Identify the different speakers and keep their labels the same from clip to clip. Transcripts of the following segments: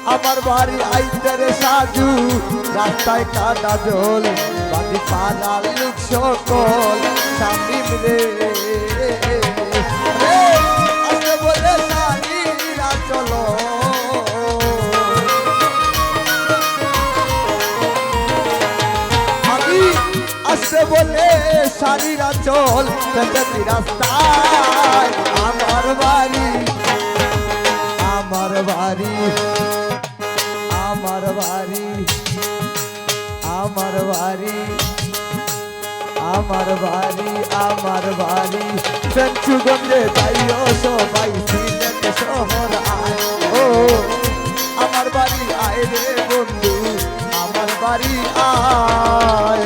Speaker 1: আমার বাড়ি আইতে রে সাজু রাস্তায় কাদা জল বাড়ি পাড়ার লোক সকল শামিম রে আসলে বলে সারিরা চলো আমি আসলে বলে সারিরা চল পেতে রাস্তায় আমার বাড়ি আমার বাড়ি আমার বাড়ি আমার বাড়ি আমার বাড়ি আমার বাড়ি সেঞ্চুগঞ্জে যাইও সবাই সিলেট শহর আয় ও আমার বাড়ি আয় রে বন্ধু আমার বাড়ি আয়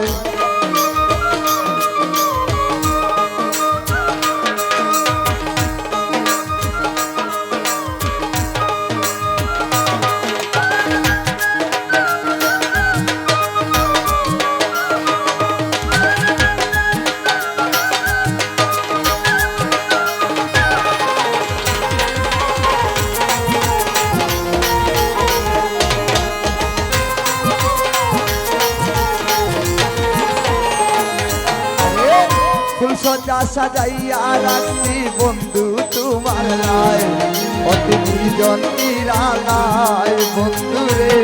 Speaker 1: সজা সাজাইয়া রাখছি বন্ধু তোমার লাই অতি নিজন নিরালায় বন্ধু রে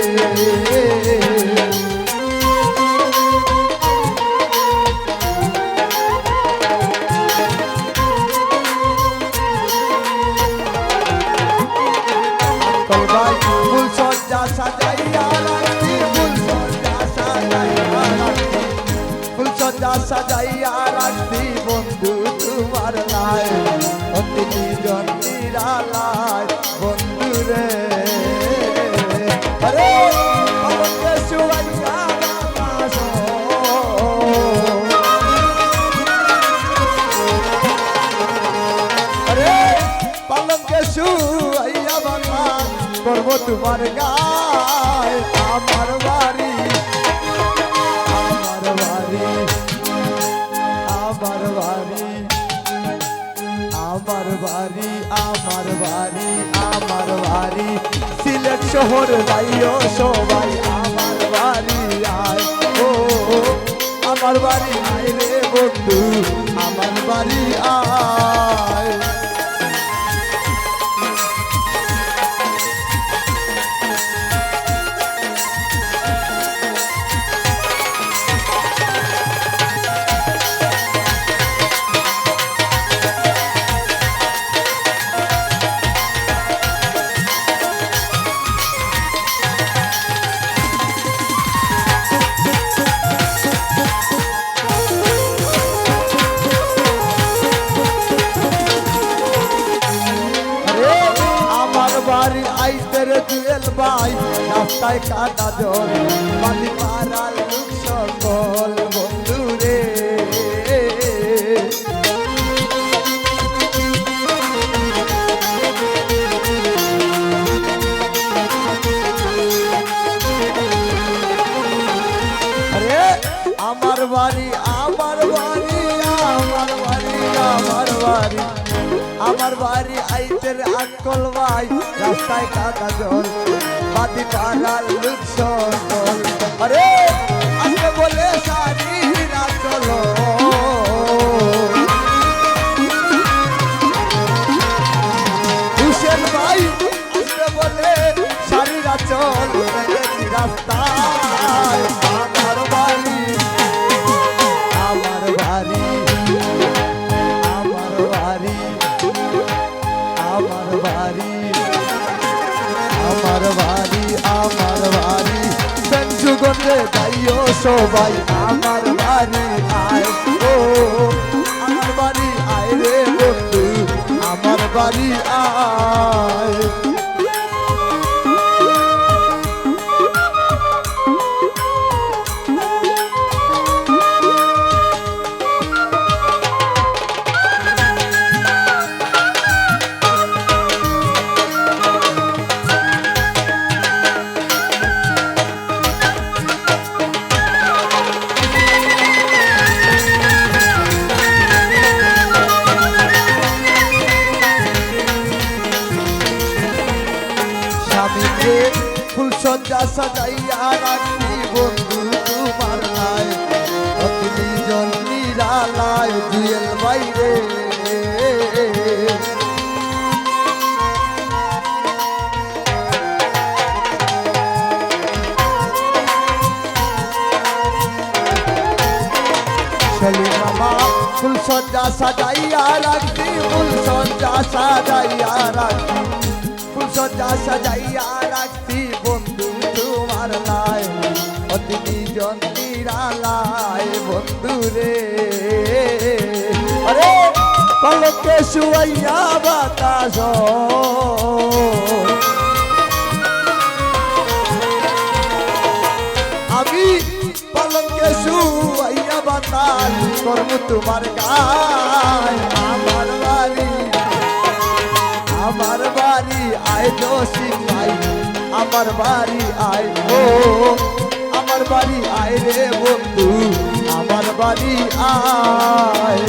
Speaker 1: ফুল সজ্জা সাজাইয়া রাখছি ফুল সজ্জা সাজাইয়া রাখছি ফুল সজ্জা সাজাইয়া রাখছি বন্ধু তোমার লাই অতি নিজন নিরালায় বন্ধু রে আরে আমাকে শুয়াইয়া বাতাস আরে পালঙ্কে শুয়াইয়া বাতাস করব তোমার গায় আমার বাড়ি আমার বাড়ি আমার বাড়ি আমার বাড়ি আমার বাড়ি আমার বাড়ি সিলেট শহর যাইও সবাই আমার বাড়ি আয় ও আমার বাড়ি আয় রে বন্ধু আমার বাড়ি আয় বাড়ি আইতে রে জুয়েল ভাই রাস্তায় কাদা জল বাড়ি পাড়ার লোক সকল বন্ধু রে আরে আমার বাড়ি আমার বাড়ি আমার বাড়ি আমার বাড়ি আমার বাড়ি আইতের আকল ভাই রাস্তায় কাদা জল বাদি পাড়ার লোক সকল আরে আসলে বলে সারিরা চলো হুসেন ভাই আসলে বলে সারিরা চল রাস্তায় আমার বাড়ি আমার বাড়ি আমার বাড়ি আমার বাড়ি আমার বাড়ি আমার বাড়ি সেঞ্চুগঞ্জে যাইও সবাই আমার বাড়ি আয় ও আমার বাড়ি আয় রে বন্ধু আমার বাড়ি আয় ফুল সজ্জা সাজাইয়া রাখি বন্ধু তোমার নাই অতি নিজন নিরালায় জুয়েল বাইরে মামা ফুল সজ্জা সাজাইয়া রাখি ফুল সজ্জা সাজাইয়া রাখি ফুল সজ্জা সাজাইয়া রাখি বন্ধু তোমার নাই অতি নিজন নিরালায় বন্ধু রে আরে পলকে শুয়াইয়া বাতাস আমি পলকে শুয়াইয়া বাতাস করব তোমার গায় আমার বাড়ি আয় জসিম ভাই আমার বাড়ি আয় ও আমার বাড়ি আয় রে বন্ধু আমার বাড়ি আয়